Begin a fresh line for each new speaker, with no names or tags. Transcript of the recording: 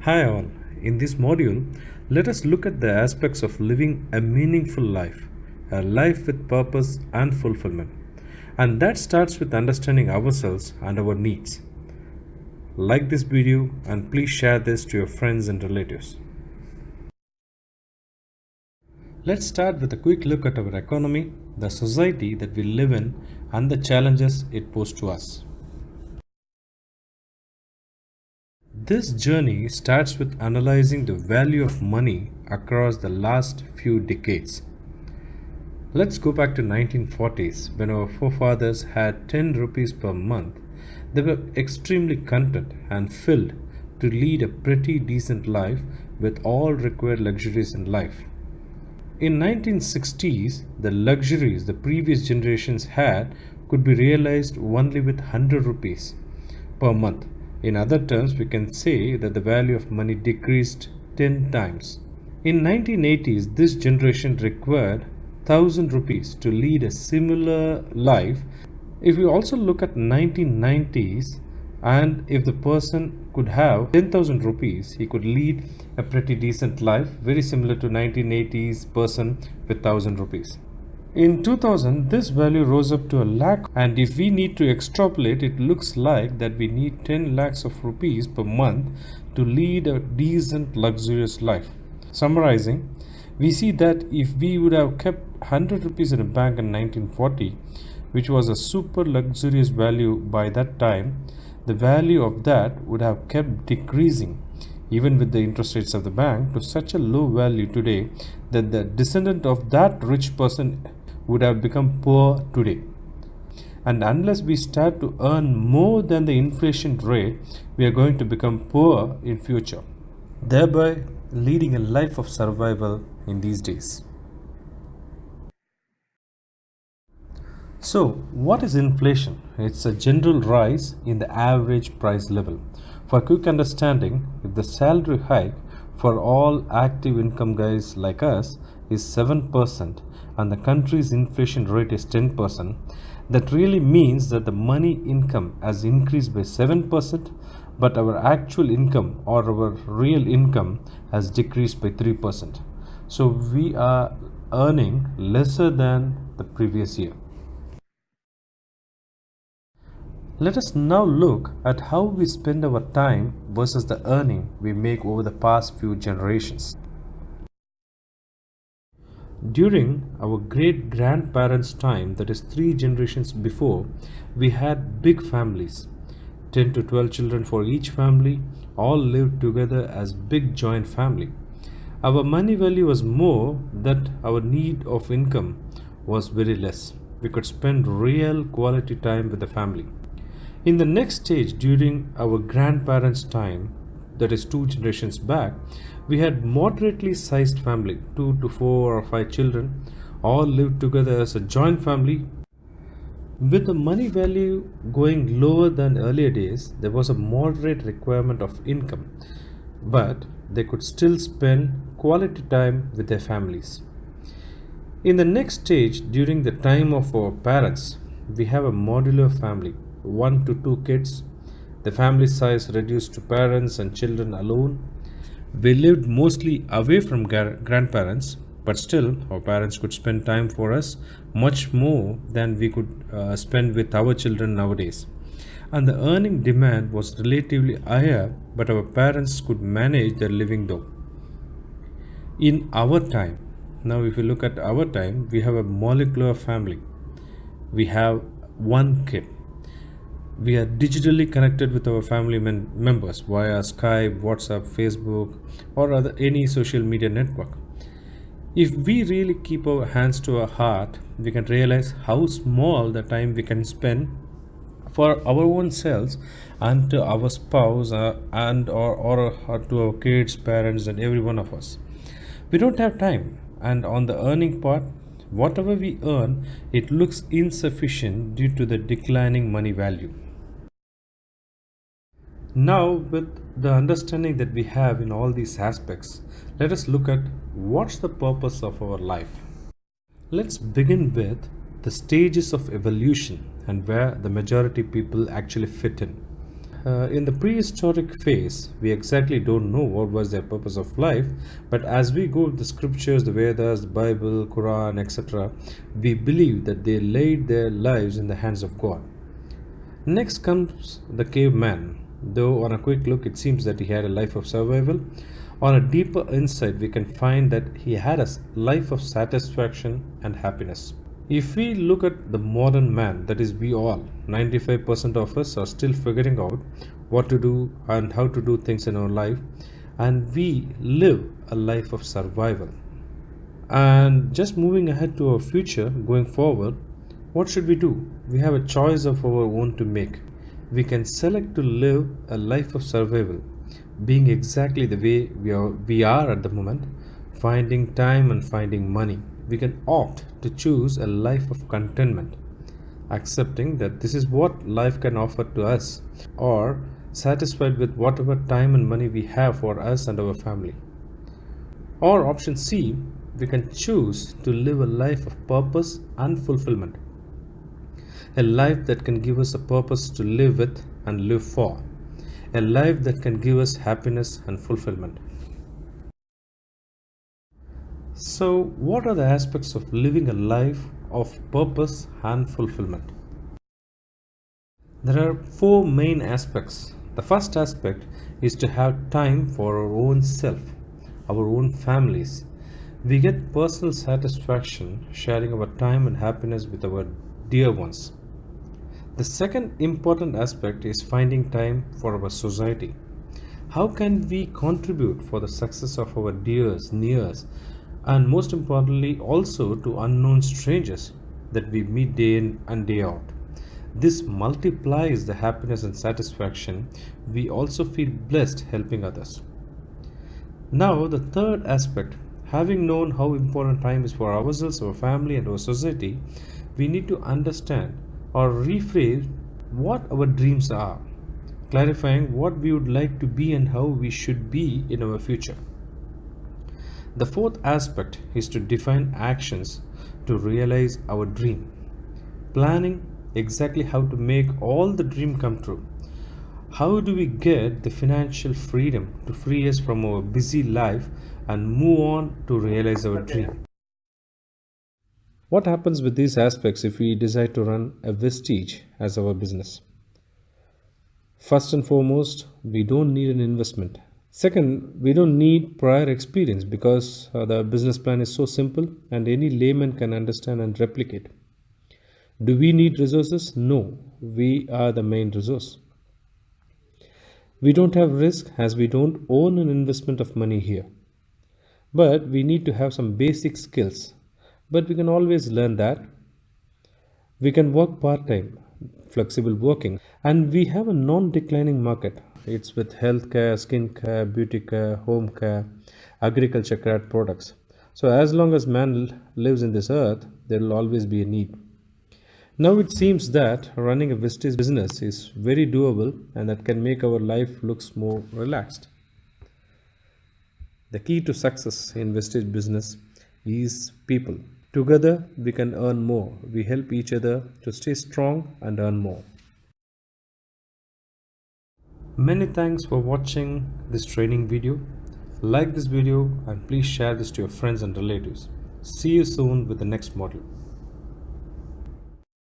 Hi all, in this module, let us look at the aspects of living a meaningful life, a life with purpose and fulfillment. And that starts with understanding ourselves and our needs. Like this video and please share this to your friends and relatives. Let's start with a quick look at our economy, the society that we live in, and the challenges it poses to us. This journey starts with analyzing the value of money across the last few decades. Let's go back to 1940s when our forefathers had 10 rupees per month. They were extremely content and filled to lead a pretty decent life with all required luxuries in life. In 1960s, the luxuries the previous generations had could be realized only with 100 rupees per month. In other terms, we can say that the value of money decreased 10 times. In 1980s, this generation required 1000 rupees to lead a similar life. If we also look at 1990s, and if the person could have 10,000 rupees, he could lead a pretty decent life, very similar to 1980s person with 1000 rupees. In 2000, this value rose up to a lakh, and if we need to extrapolate, it looks like that we need 10 lakhs of rupees per month to lead a decent luxurious life. Summarizing, we see that if we would have kept 100 rupees in a bank in 1940, which was a super luxurious value by that time, the value of that would have kept decreasing even with the interest rates of the bank to such a low value today that the descendant of that rich person would have become poor today. And unless we start to earn more than the inflation rate, we are going to become poor in future, thereby leading a life of survival in these days. So, what is inflation? It's a general rise in the average price level. For quick understanding, if the salary hike for all active income guys like us is 7% and the country's inflation rate is 10%, that really means that the money income has increased by 7%, but our actual income or our real income has decreased by 3%. So we are earning lesser than the previous year. Let us now look at how we spend our time versus the earning we make over the past few generations. During our great grandparents' time, that is 3 generations before, we had big families, 10 to 12 children for each family, all lived together as big joint family. Our money value was more, that our need of income was very less. We could spend real quality time with the family. In the next stage, during our grandparents' time, that is 2 generations back, we had moderately sized family, 2 to 4 or 5 children, all lived together as a joint family. With the money value going lower than earlier days, there was a moderate requirement of income, but they could still spend quality time with their families. In the next stage, during the time of our parents, we have a modular family, 1 to 2 kids. The family size reduced to parents and children alone. We lived mostly away from grandparents, but still our parents could spend time for us much more than we could spend with our children nowadays. And the earning demand was relatively higher, but our parents could manage their living though. In our time, now if you look at our time, we have a molecular family. We have 1 kid. We are digitally connected with our family members via Skype, WhatsApp, Facebook, or any social media network. If we really keep our hands to our heart, we can realize how small the time we can spend for our own selves and to our spouse or to our kids, parents, and every one of us. We don't have time, and on the earning part, whatever we earn, it looks insufficient due to the declining money value. Now, with the understanding that we have in all these aspects, let us look at what's the purpose of our life. Let's begin with the stages of evolution and where the majority people actually fit in. in the prehistoric phase, we exactly don't know what was their purpose of life, but as we go to the scriptures, the Vedas, the Bible, Quran, etc., we believe that they laid their lives in the hands of God. Next comes the caveman. Though on a quick look it seems that he had a life of survival, on a deeper insight we can find that he had a life of satisfaction and happiness. If we look at the modern man, that is we all, 95% of us are still figuring out what to do and how to do things in our life, and we live a life of survival. And just moving ahead to our future, going forward, what should we do? We have a choice of our own to make. We can select to live a life of survival, being exactly the way we are at the moment, finding time and finding money. We can opt to choose a life of contentment, accepting that this is what life can offer to us, or satisfied with whatever time and money we have for us and our family. Or option C, we can choose to live a life of purpose and fulfillment, a life that can give us a purpose to live with and live for, a life that can give us happiness and fulfillment. So, what are the aspects of living a life of purpose and fulfillment? There are four main aspects. The first aspect is to have time for our own self, our own families. We get personal satisfaction sharing our time and happiness with our dear ones. The second important aspect is finding time for our society. How can we contribute for the success of our dears, nears, and most importantly also to unknown strangers that we meet day in and day out? This multiplies the happiness and satisfaction. We also feel blessed helping others. Now, the third aspect, having known how important time is for ourselves, our family, and our society, we need to understand or rephrase what our dreams are, clarifying what we would like to be and how we should be in our future. The fourth aspect is to define actions to realize our dream, planning exactly how to make all the dream come true. How do we get the financial freedom to free us from our busy life and move on to realize our dream? What happens with these aspects if we decide to run a Vestige as our business? First and foremost, we don't need an investment. Second, we don't need prior experience because the business plan is so simple and any layman can understand and replicate. Do we need resources? No, we are the main resource. We don't have risk as we don't own an investment of money here. But we need to have some basic skills. But we can always learn that. We can work part time, flexible working, and we have a non declining market. It's with healthcare, skincare, beauty care, home care, agriculture care products. So, as long as man lives in this earth, there will always be a need. Now, it seems that running a Vestige business is very doable and that can make our life looks more relaxed. The key to success in Vestige business is people. Together, we can earn more. We help each other to stay strong and earn more. Many thanks for watching this training video. Like this video and please share this to your friends and relatives. See you soon with the next model.